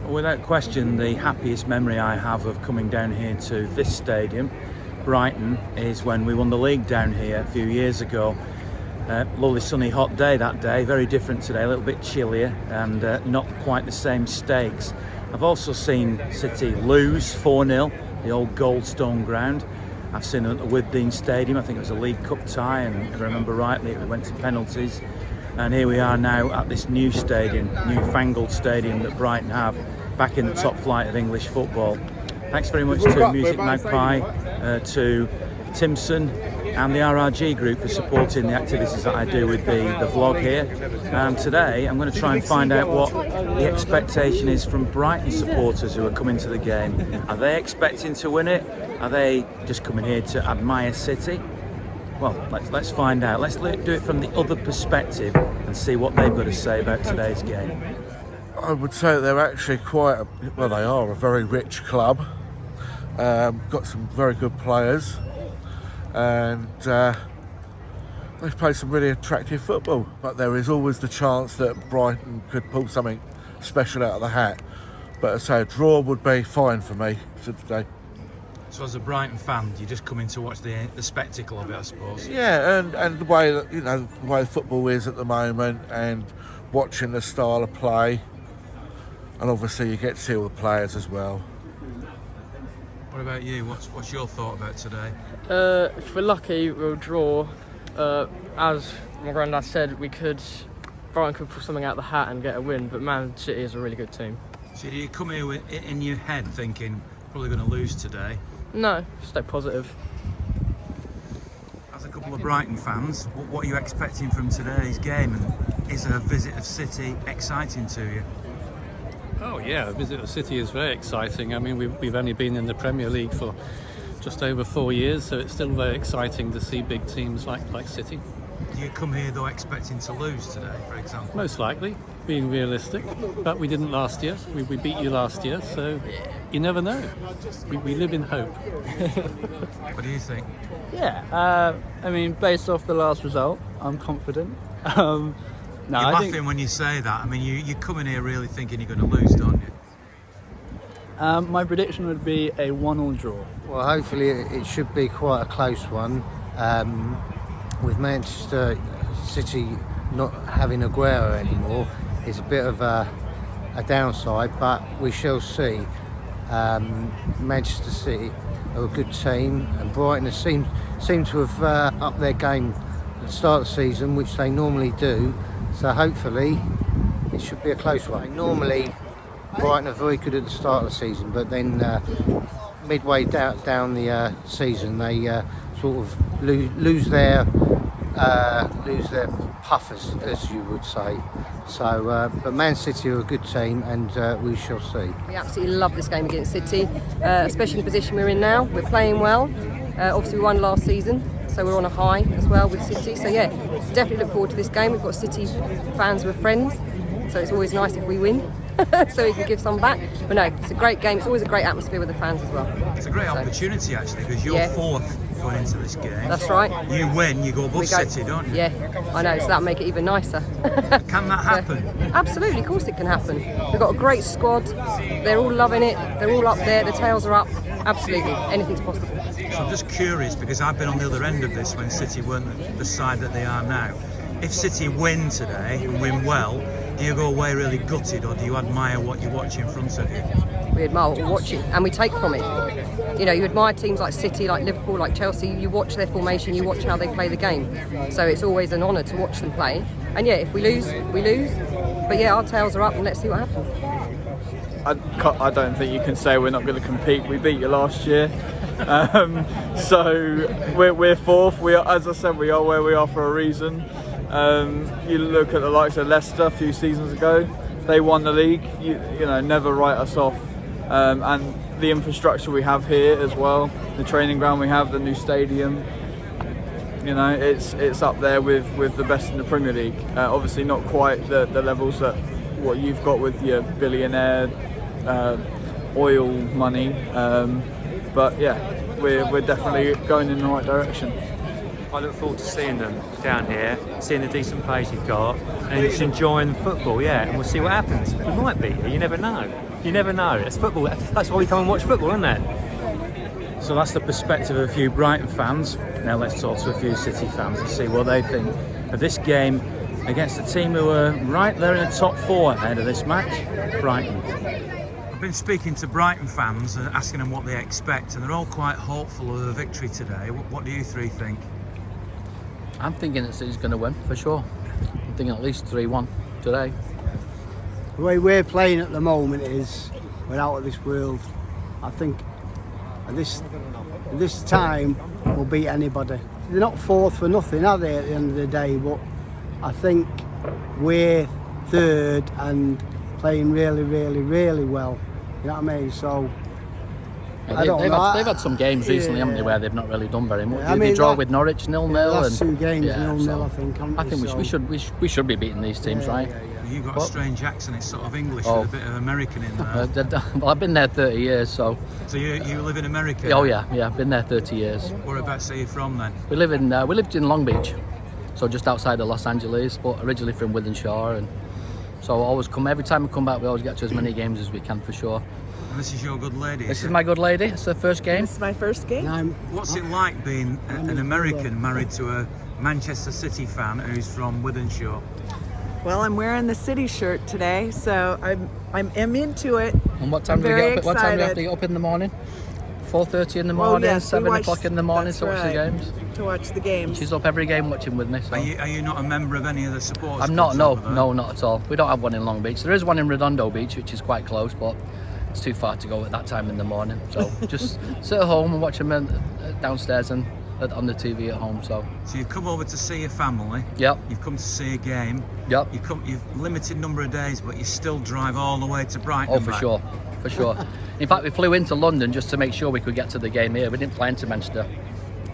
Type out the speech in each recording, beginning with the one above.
Without question, the happiest memory I have of coming down here to this stadium, Brighton, is when we won the league down here a few years ago. Lovely sunny hot day that day, very different today, a little bit chillier and not quite the same stakes. I've also seen City lose 4-0, the old Goldstone ground. I've seen it at the Withdean Stadium, I think it was a League Cup tie, and if I remember rightly it went to penalties. And here we are now at this new stadium, newfangled stadium that Brighton have, back in the top flight of English football. Thanks very much to MusicMagpie, to Timpson and the RRG Group for supporting the activities that I do with the vlog here. And today I'm going to try and find out what the expectation is from Brighton supporters who are coming to the game. Are they expecting to win it? Are they just coming here to admire City? Well, let's find out. Let's do it from the other perspective and see what they've got to say about today's game. I would say they're actually they are a very rich club. Got some very good players, and they've played some really attractive football. But there is always the chance that Brighton could pull something special out of the hat. But I say a draw would be fine for me today. So as a Brighton fan, you just come in to watch the spectacle of it, I suppose. Yeah, and the way that, the way football is at the moment, and watching the style of play. And obviously you get to see all the players as well. What about you? What's your thought about today? If we're lucky, we'll draw. As my granddad said, Brighton could pull something out of the hat and get a win, but Man City is a really good team. So do you come here with it in your head thinking, probably going to lose today? No, stay positive. As a couple of Brighton fans, what are you expecting from today's game? And is a visit of City exciting to you? Oh yeah, a visit to City is very exciting. I mean, we've only been in the Premier League for just over 4 years, so it's still very exciting to see big teams like City. Do you come here though expecting to lose today, for example? Most likely, being realistic, but we didn't last year. We beat you last year, so you never know. We live in hope. What do you think? Yeah, I mean, based off the last result, I'm confident. No, you're laughing when you say that. I mean, you come in here really thinking you're going to lose, don't you? My prediction would be a 1-1 draw. Well, hopefully it should be quite a close one. With Manchester City not having Aguero anymore, it's a bit of a downside, but we shall see. Manchester City are a good team, and Brighton seem to have upped their game at the start of the season, which they normally do. So hopefully it should be a close one. Normally Brighton are very good at the start of the season, but then midway down the season they sort of lose their puff, as you would say. So, but Man City are a good team, and we shall see. We absolutely love this game against City, especially in the position we're in now. We're playing well. Obviously we won last season, so we're on a high as well with City. So yeah, definitely look forward to this game. We've got City fans who are friends, so it's always nice if we win, so we can give some back. But no, it's a great game. It's always a great atmosphere with the fans as well. It's a great opportunity actually, because you're fourth going into this game. That's right. You win, you go above City, don't you? Yeah, I know, so that'll make it even nicer. Can that happen? Absolutely, of course it can happen. We've got a great squad. They're all loving it. They're all up there. The tails are up. Absolutely, anything's possible. So I'm just curious, because I've been on the other end of this when City weren't the side that they are now. If City win today and win well, do you go away really gutted, or do you admire what you watch in front of you? We admire what we're watching and we take from it. You know, you admire teams like City, like Liverpool, like Chelsea. You watch their formation, you watch how they play the game. So it's always an honour to watch them play. And yeah, if we lose, we lose. But yeah, our tails are up and let's see what happens. I don't think you can say we're not going to compete. We beat you last year. So we're fourth. We are, as I said, we are where we are for a reason. You look at the likes of Leicester a few seasons ago, they won the league. You know, never write us off. And the infrastructure we have here as well, the training ground we have, the new stadium, you know, it's up there with the best in the Premier League. Obviously not quite the levels that what you've got with your billionaire oil money. But yeah, we're definitely going in the right direction. I look forward to seeing them down here, seeing the decent players you've got, and just enjoying football, and we'll see what happens. We might be here, you never know. You never know. It's football. That's why we come and watch football, isn't it? So that's the perspective of a few Brighton fans. Now let's talk to a few City fans and see what they think of this game against a team who are right there in the top 4 ahead of this match, Brighton. I've been speaking to Brighton fans, asking them what they expect, and they're all quite hopeful of a victory today. What do you three think? I'm thinking that City's going to win, for sure. I'm thinking at least 3-1 today. The way we're playing at the moment is we're out of this world. I think at this time we'll beat anybody. They're not fourth for nothing, are they, at the end of the day? But I think we're third and playing really, really, really well. You know what I mean? So They've had some games recently, haven't they, where they've not really done very much. Yeah, I mean, they draw with Norwich 0-0. Last 2 games 0-0, so I think. I think we should be beating these teams, right? You've got a strange accent. It's sort of English with a bit of American in there. Well, I've been there 30 years, so. So you live in America? Oh yeah, I've been there 30 years. Whereabouts are you from then? We lived in Long Beach, so just outside of Los Angeles, but originally from Wythenshawe, and so I always come. Every time we come back, we always get to as many games as we can, for sure. And this is your good lady? This is my good lady. It's her first game. This is my first game. What's it like being an American married to a Manchester City fan who's from Wythenshawe? Well, I'm wearing the City shirt today, so I'm into it. And what time do we get up? What time do we have to get up in the morning? 4:30 in the morning, yes, 7 o'clock in the morning to watch the games. To watch the games. She's up every game watching with me. So. Are you not a member of any of the supporters? I'm not. No, not at all. We don't have one in Long Beach. There is one in Redondo Beach, which is quite close, but it's too far to go at that time in the morning. So just sit at home and watch them downstairs and on the TV at home. So you've come over to see your family. Yep. You've come to see a game. Yep. You've limited number of days, but you still drive all the way to Brighton. Oh, for sure. For sure. In fact, we flew into London just to make sure we could get to the game here. We didn't fly into Manchester.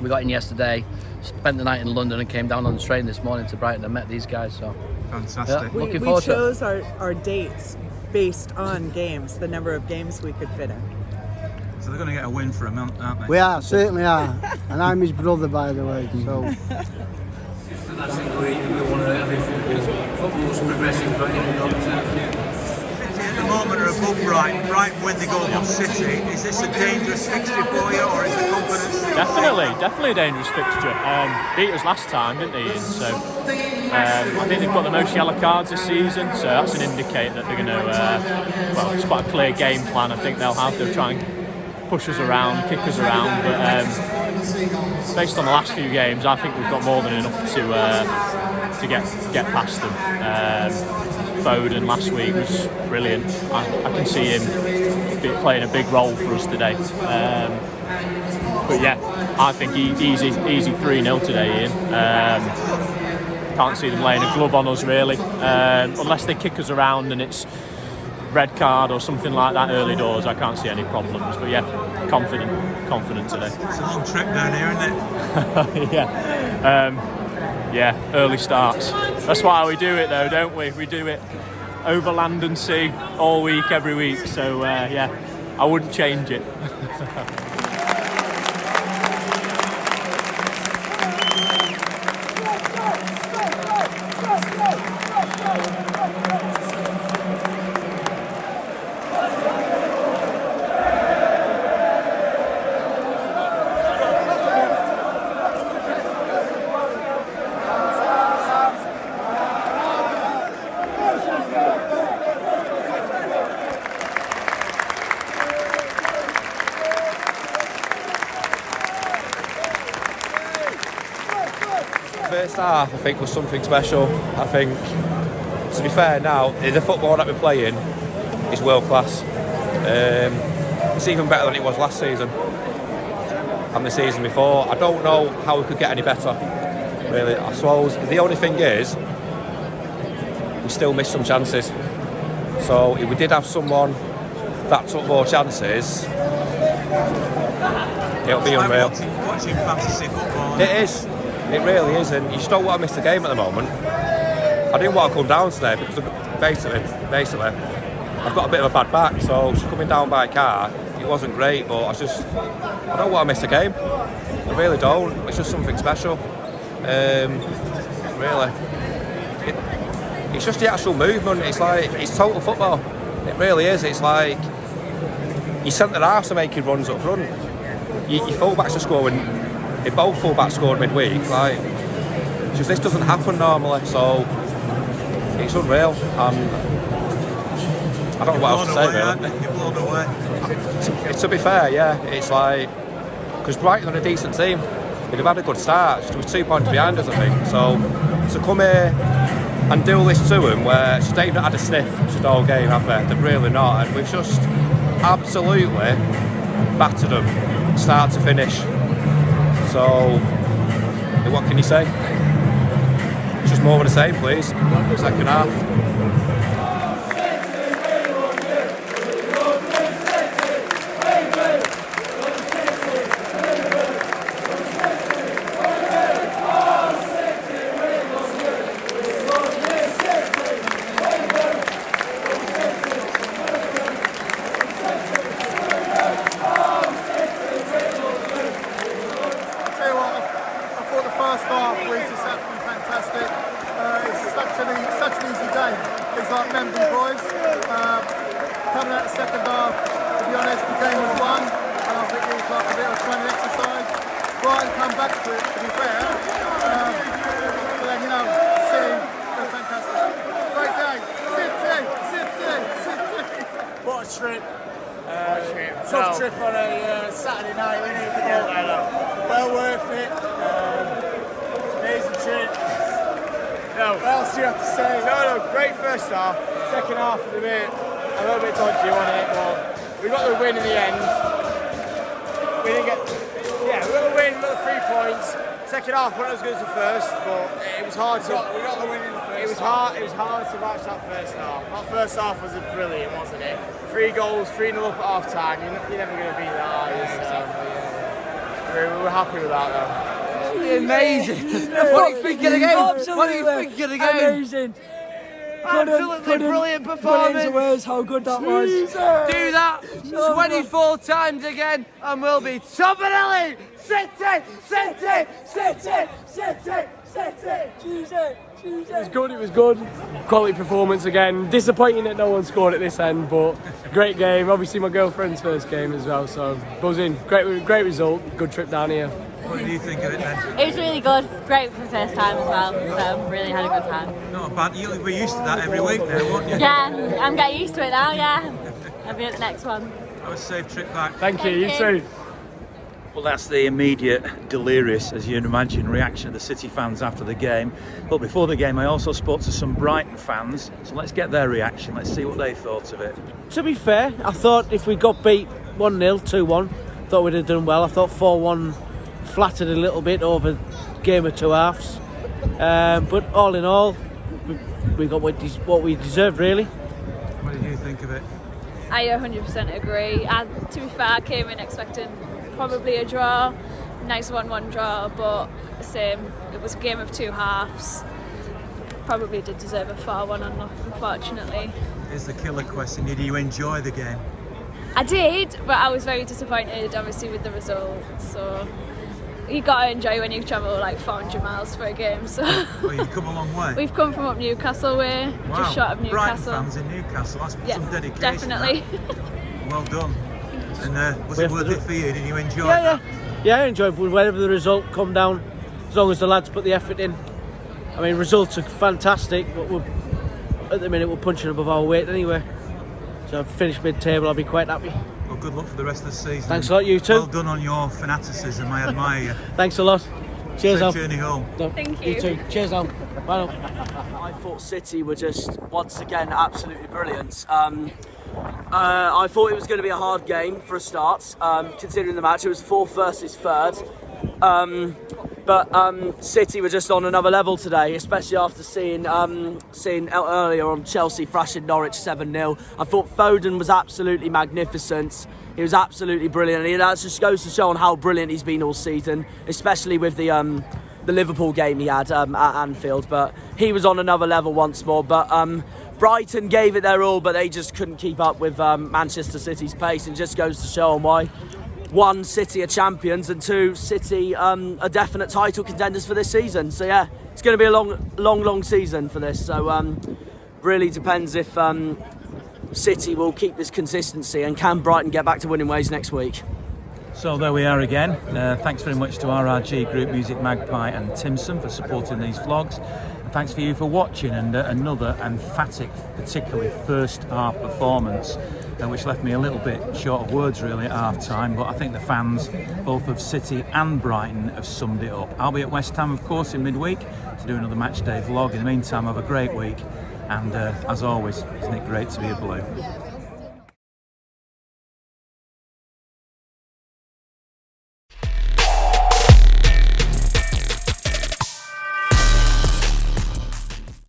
We got in yesterday, spent the night in London, and came down on the train this morning to Brighton and met these guys. So fantastic. Yeah, we chose our dates based on games, the number of games we could fit in. So they're going to get a win for a month, aren't they? We are, certainly are. And I'm his brother, by the way. So. That's we want to every football's progressing, but in at the moment are above Brighton. Brighton when they go above City. Is this a dangerous fixture for you, or is the confidence? Definitely a dangerous fixture. Beat us last time, didn't they? Ian? So I think they've got the most yellow cards this season, so that's an indicator that they're going to. It's quite a clear game plan. I think they'll have. They'll try and push us around, kick us around, but based on the last few games, I think we've got more than enough to get past them. Foden last week was brilliant. I can see him playing a big role for us today. But yeah, I think easy 3-0 today, Ian. Can't see them laying a glove on us really, unless they kick us around and it's red card or something like that early doors. I can't see any problems, but yeah, confident today. It's a long trip down here, isn't it? Yeah, early starts. That's why we do it though, don't we? We do it over land and sea all week, every week. So yeah, I wouldn't change it. First half, I think, was something special. I think, to be fair now, the football that we're playing is world class. It's even better than it was last season and the season before. I don't know how we could get any better, really. I suppose the only thing is, we still missed some chances. So if we did have someone that took more chances, it'll be unreal. Watching fantasy football. It is. It really is, and you just don't want to miss the game at the moment. I didn't want to come down today because basically, I've got a bit of a bad back, so just coming down by car, it wasn't great, but I don't want to miss a game. I really don't. It's just something special. Really. It's just the actual movement. It's total football. It really is. It's like your centre halves are making runs up front. Your full-backs are scoring. Both full-backs scored midweek. Like, just this doesn't happen normally, so it's unreal. I don't know what else to say, really. You're blown away. To be fair, yeah, it's like, because Brighton are a decent team. They'd have had a good start. There was 2 points behind us, I think. So to come here and do this to them, where they've not had a sniff to the whole game, have they? They've really not, and we've just absolutely battered them, start to finish. So what can you say? It's just more of the same, please. Second half. Tough trip on a Saturday night, isn't it? Well worth it. Amazing trip. No. What else do you have to say? No, great first half. Second half of the bit, a little bit dodgy on it, but we got the win in the end. We didn't get, we got the win, we got the 3 points. Second half wasn't as good as the first, but it was hard to. We got the win in the first. It was hard to match that first half. That first half was brilliant, wasn't it? 3 goals, 3-0 up at half time. You're never going to beat that, are you? We were happy with that, though. Amazing. What do you think of the game? What do you think of the game? Amazing. Absolutely brilliant performance. Words how good that was. Do that 24 times again and we'll be top of the league. City, City, City, City, City. Tuesday. It was good. Quality performance again. Disappointing that no one scored at this end, but great game. Obviously my girlfriend's first game as well, so buzzing. Great result. Good trip down here. What did you think of it then? It was really good. Great for the first time as well, so really had a good time. Not bad. You were used to that every week now, weren't you? Yeah, I'm getting used to it now, yeah. I'll be at the next one. Have a safe trip back. Thank you, you too. Well, that's the immediate, delirious, as you'd imagine, reaction of the City fans after the game. But before the game, I also spoke to some Brighton fans, so let's get their reaction. Let's see what they thought of it. To be fair, I thought if we got beat 1-0, 2-1, thought we'd have done well. I thought 4-1 flattered a little bit over game of 2 halves. But all in all, we got what we deserved, really. What did you think of it? I 100% agree. To be fair, I came in expecting probably a draw, nice 1-1 draw, but same. It was a game of 2 halves. Probably did deserve a 4-1, unfortunately. Here's the killer question: did you enjoy the game? I did, but I was very disappointed, obviously, with the result. So you got to enjoy when you travel like 400 miles for a game. So Well, you've come a long way. We've come from up Newcastle way, Wow. just short of Newcastle. Brighton fans in Newcastle. That's some dedication. Definitely. Well done. And was it worth it for you? Did you enjoy Yeah, that? yeah. Yeah, I enjoyed whatever the result come down, as long as the lads put the effort in. I mean, results are fantastic, but at the minute we're punching above our weight anyway. So I've finished mid-table, I'll be quite happy. Well, good luck for the rest of the season. Thanks a lot, you too. Well done on your fanaticism. I admire you. Thanks a lot. Cheers, Safe Al. journey home. Thank You too. Cheers, Al. Bye now. I thought City were just once again absolutely brilliant. I thought it was going to be a hard game for a start, considering the match. It was 4th versus 3rd. But City were just on another level today, especially after seeing earlier on Chelsea thrashing Norwich 7-0. I thought Foden was absolutely magnificent. He was absolutely brilliant. And that just goes to show on how brilliant he's been all season, especially with the Liverpool game he had at Anfield. But he was on another level once more. But Brighton gave it their all, but they just couldn't keep up with Manchester City's pace, and just goes to show them why. 1, City are champions, and 2, City are definite title contenders for this season. So yeah, it's going to be a long season for this. So really depends if City will keep this consistency, and can Brighton get back to winning ways next week. So there we are again. Thanks very much to RRG Group, MusicMagpie and Timpson for supporting these vlogs. And thanks for you for watching, and another emphatic, particularly first half performance, which left me a little bit short of words really at half time, but I think the fans, both of City and Brighton, have summed it up. I'll be at West Ham, of course, in midweek to do another match day vlog. In the meantime, have a great week, and as always, isn't it great to be a Blue?